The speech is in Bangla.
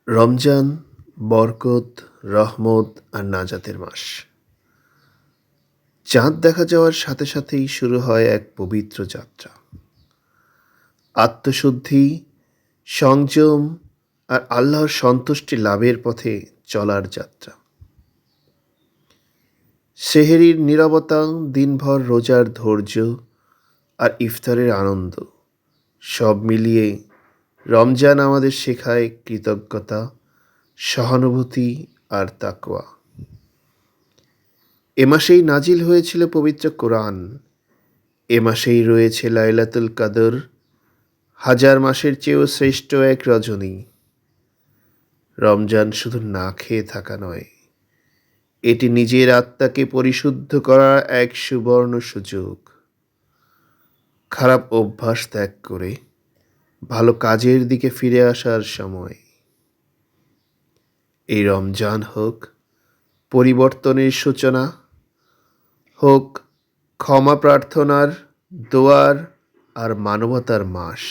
রমজান বরকত, রহমত আর নাজাতের মাস। চাঁদ দেখা যাওয়ার সাথে সাথেই শুরু হয় এক পবিত্র যাত্রা। আত্মশুদ্ধি, সংযম আর আল্লাহর সন্তুষ্টি লাভের পথে চলার যাত্রা। সেহরির নীরবতা, দিনভর রোজার ধৈর্য আর ইফতারের আনন্দ, সব মিলিয়ে রমজান আমাদের শেখায় কৃতজ্ঞতা, সহানুভূতি আর তাকওয়া। এ মাসেই নাজিল হয়েছিল পবিত্র কোরআন। এ মাসেই রয়েছে লাইলাতুল কদর, হাজার মাসের চেয়েও শ্রেষ্ঠ এক রজনী। রমজান শুধু না খেয়ে থাকা নয়, এটি নিজের আত্মাকে পরিশুদ্ধ করার এক সুবর্ণ সুযোগ। খারাপ অভ্যাস ত্যাগ করে ভালো কাজের দিকে ফিরে আসার সময়। এই রমজান হোক পরিবর্তনের সূচনা, হোক ক্ষমা প্রার্থনার, দোয়ার আর মানবতার মাস।